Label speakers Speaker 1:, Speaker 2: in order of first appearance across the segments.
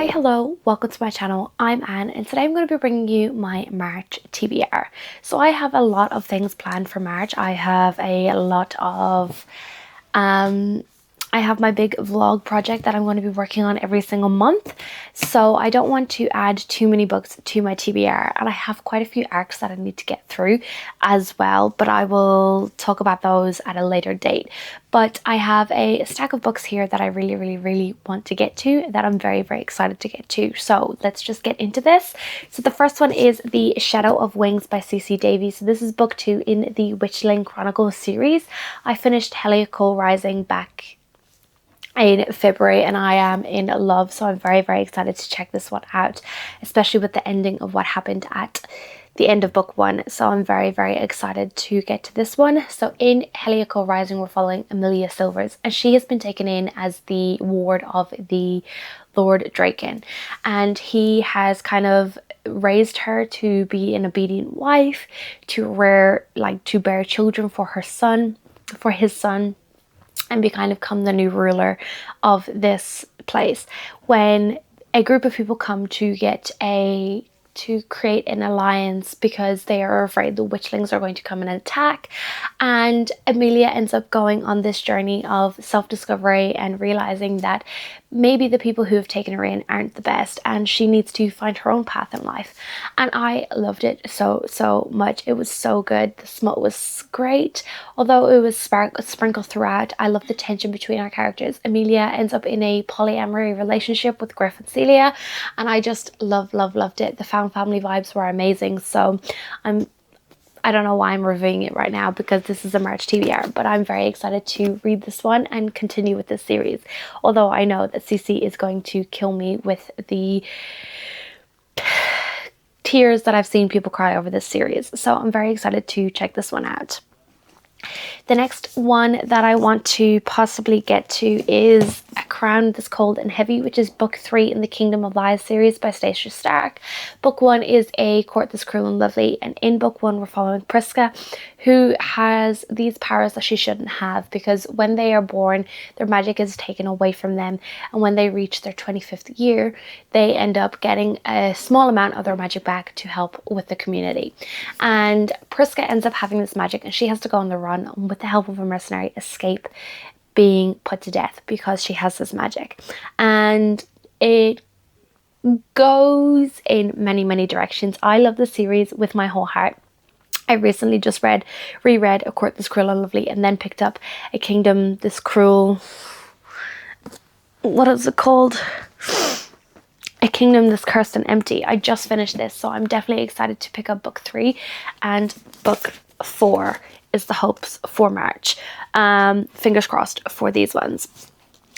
Speaker 1: Hi, hello, welcome to my channel. I'm Anne and today I'm going to be bringing you my March TBR. So I have a lot of things planned for March. I have a lot of I have my big vlog project that I'm going to be working on every single month. So I don't want to add too many books to my TBR, and I have quite a few arcs that I need to get through as well, but I will talk about those at a later date. But I have a stack of books here that I really want to get to, that I'm very excited to get to. So let's just get into this. So the first one is The Shadow of Wings by C.C. Davies. So this is book 2 in the Witchling Chronicles series. I finished Heliacal Rising back in February and I am in love, so I'm very excited to check this one out, especially with the ending of what happened at the end of book 1. So I'm very excited to get to this one. So in Heliacal Rising we're following Emilia Silvers, and she has been taken in as the ward of the Lord Draken, and he has kind of raised her to be an obedient wife, to bear children for his son, and become the new ruler of this place. When a group of people come to create an alliance because they are afraid the witchlings are going to come and attack, and Emilia ends up going on this journey of self-discovery and realizing that maybe the people who have taken her in aren't the best and she needs to find her own path in life. And I loved it so much. It was so good. The smut was great, although it was sprinkled throughout. I love the tension between our characters. Emilia ends up in a polyamory relationship with Griff and Celia, and I just loved it. The found family vibes were amazing. So I don't know why I'm reviewing it right now because this is a March TBR, but I'm very excited to read this one and continue with this series. Although I know that CC is going to kill me with the tears that I've seen people cry over this series. So I'm very excited to check this one out. The next one that I want to possibly get to is A Crown That's Cold and Heavy, which is book 3 in the Kingdom of Lies series by Stacia Stark. Book 1 is A Court That's Cruel and Lovely, and in book 1 we're following Prisca, who has these powers that she shouldn't have, because when they are born their magic is taken away from them, and when they reach their 25th year they end up getting a small amount of their magic back to help with the community. And Prisca ends up having this magic and she has to go on the run and with the help of a mercenary escape being put to death because she has this magic. And it goes in many directions. I love the series with my whole heart. I recently just reread A Court That's Cruel and Lovely, and then picked up A Kingdom This Cruel... what is it called? A Kingdom That's Cursed and Empty. I just finished this, so I'm definitely excited to pick up book 3, and book 4 is the hopes for March. Fingers crossed for these ones,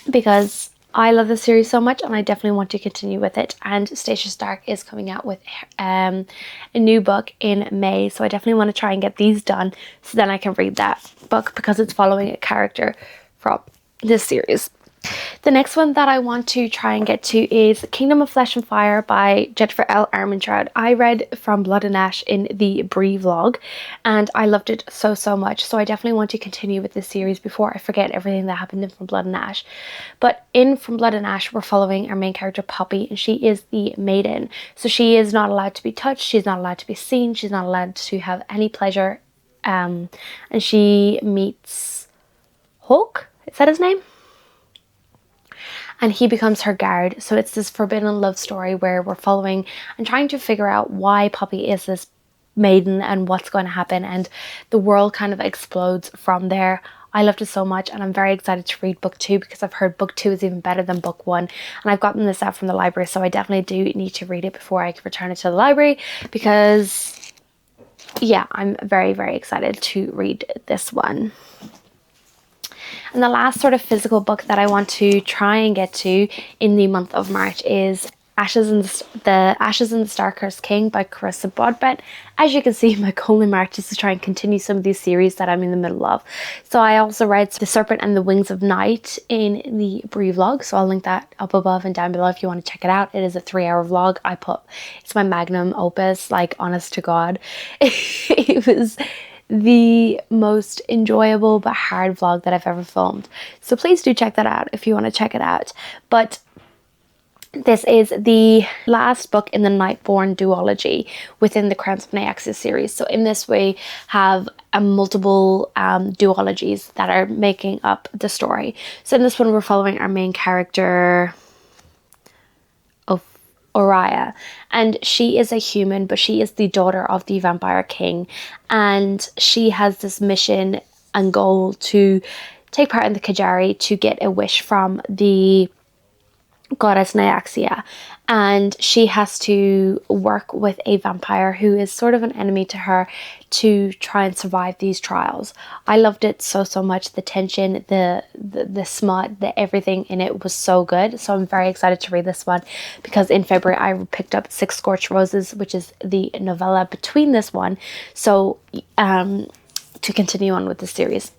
Speaker 1: because I love the series so much and I definitely want to continue with it. And Stacia Stark is coming out with a new book in May, so I definitely want to try and get these done so then I can read that book, because it's following a character from this series. The next one that I want to try and get to is Kingdom of Flesh and Fire by Jennifer L. Armentrout. I read From Blood and Ash in the Brie vlog and I loved it so much, so I definitely want to continue with this series before I forget everything that happened in From Blood and Ash. But in From Blood and Ash we're following our main character Poppy, and she is the maiden, so she is not allowed to be touched, she's not allowed to be seen, she's not allowed to have any pleasure, and she meets Hulk, is that his name? And he becomes her guard. So it's this forbidden love story where we're following and trying to figure out why Poppy is this maiden and what's going to happen, and the world kind of explodes from there. I loved it so much and I'm very excited to read book 2 because I've heard book 2 is even better than book 1, and I've gotten this out from the library, so I definitely do need to read it before I can return it to the library, because yeah, I'm very excited to read this one. And the last sort of physical book that I want to try and get to in the month of March is Ashes and the Star-Cursed King by Carissa Broadbent. As you can see, my goal in March is to try and continue some of these series that I'm in the middle of. So I also read The Serpent and the Wings of Night in the Brie vlog, so I'll link that up above and down below if you want to check it out. It is a 3-hour vlog. It's my magnum opus, like, honest to God. It was the most enjoyable but hard vlog that I've ever filmed, so please do check that out if you want to check it out. But This is the last book in the Nightborn duology within the Crimes of Nyaxia series. So in this we have multiple duologies that are making up the story. So in this one we're following our main character, Oriah, and she is a human, but she is the daughter of the vampire king, and she has this mission and goal to take part in the Kajari to get a wish from the goddess Nyaxia, and she has to work with a vampire who is sort of an enemy to her to try and survive these trials. I loved it so much. The tension, the smut, the everything in it was so good. So I'm very excited to read this one, because in February I picked up Six Scorched Roses, which is the novella between this one. So to continue on with the series.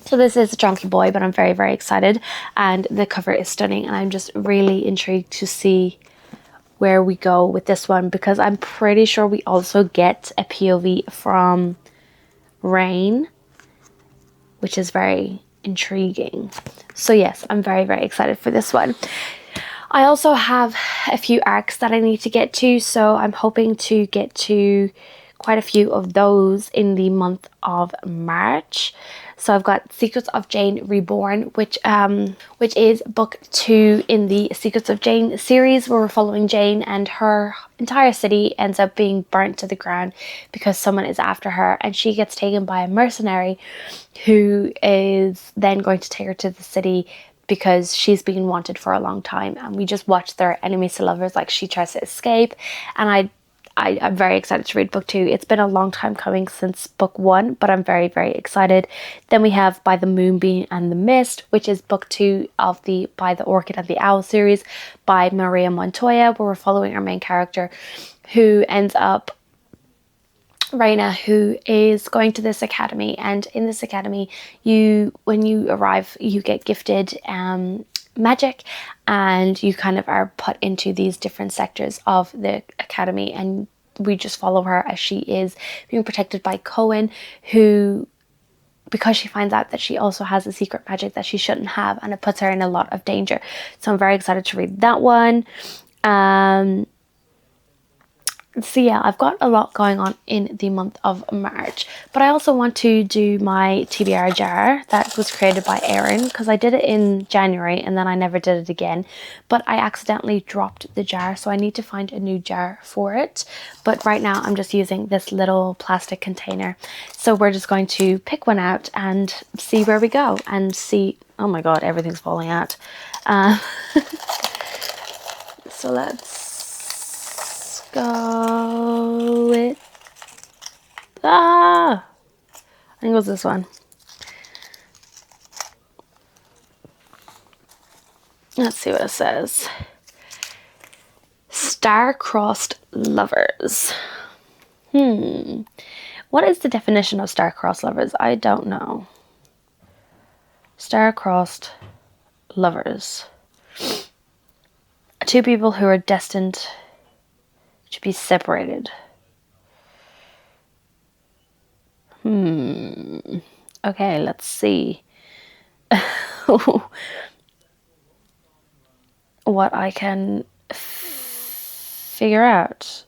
Speaker 1: So this is Jonky Boy, but I'm very excited, and the cover is stunning, and I'm just really intrigued to see where we go with this one, because I'm pretty sure we also get a POV from Rain, which is very intriguing. So yes, I'm very excited for this one. I also have a few arcs that I need to get to, so I'm hoping to get to quite a few of those in the month of March. So I've got Secrets of Jane Reborn, which is book 2 in the Secrets of Jane series, where we're following Jane, and her entire city ends up being burnt to the ground because someone is after her, and she gets taken by a mercenary who is then going to take her to the city because she's been wanted for a long time. And we just watch their enemies to lovers, like she tries to escape, and I'm very excited to read book 2. It's been a long time coming since book 1, but I'm very excited. Then we have By the Moonbeam and the Mist, which is book 2 of the By the Orchid and the Owl series by Maria Montoya, where we're following our main character, who ends up, Raina, who is going to this academy. And in this academy, when you arrive, you get gifted magic, and you kind of are put into these different sectors of the academy, and we just follow her as she is being protected by Cohen, who, because she finds out that she also has a secret magic that she shouldn't have, and it puts her in a lot of danger. So I'm very excited to read that one. So yeah, I've got a lot going on in the month of March, but I also want to do my TBR jar that was created by Erin, because I did it in January and then I never did it again, but I accidentally dropped the jar, so I need to find a new jar for it. But right now I'm just using this little plastic container, so we're just going to pick one out and see where we go and see. Oh my god, everything's falling out. So let's go with, I think it was this one. Let's see what it says. Star-crossed lovers. What is the definition of star-crossed lovers? I don't know. Star-crossed lovers. Two people who are destined to be separated. Okay, let's see what I can figure out.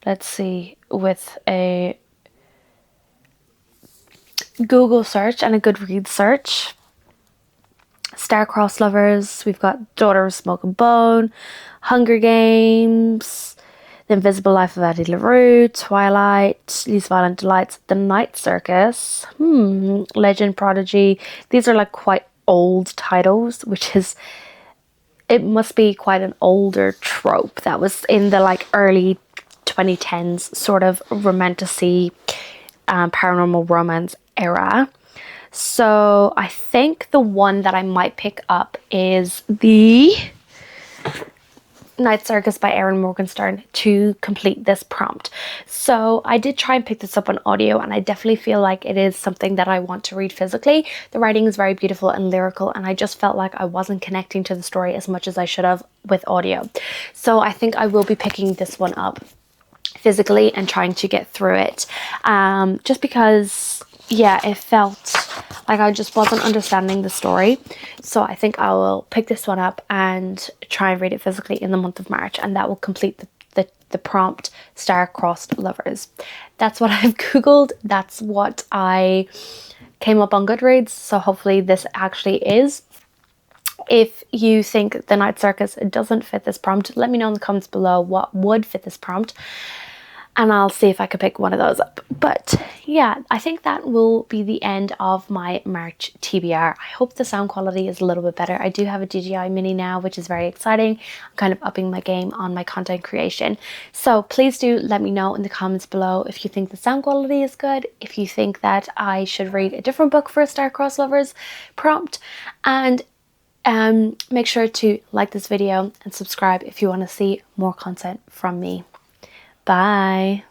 Speaker 1: Let's see, with a Google search and a Goodreads search. Star-crossed lovers, we've got Daughter of Smoke and Bone, Hunger Games, The Invisible Life of Addie LaRue, Twilight, Least Violent Delights, The Night Circus, Legend Prodigy. These are like quite old titles, which is, it must be quite an older trope that was in the like early 2010s sort of romantasy, paranormal romance era. So I think the one that I might pick up is the Night Circus by Erin Morgenstern to complete this prompt. So I did try and pick this up on audio, and I definitely feel like it is something that I want to read physically. The writing is very beautiful and lyrical, and I just felt like I wasn't connecting to the story as much as I should have with audio. So I think I will be picking this one up physically and trying to get through it, just because yeah, it felt like I just wasn't understanding the story. So I think I will pick this one up and try and read it physically in the month of March, and that will complete the prompt star-crossed lovers. That's what I've googled. That's what I came up on Goodreads. So hopefully this actually is. If you think The Night Circus doesn't fit this prompt, let me know in the comments below what would fit this prompt, and I'll see if I can pick one of those up. But yeah, I think that will be the end of my March TBR. I hope the sound quality is a little bit better. I do have a DJI Mini now, which is very exciting. I'm kind of upping my game on my content creation. So please do let me know in the comments below if you think the sound quality is good, if you think that I should read a different book for a Star-Crossed Lovers prompt, and make sure to like this video and subscribe if you want to see more content from me. Bye.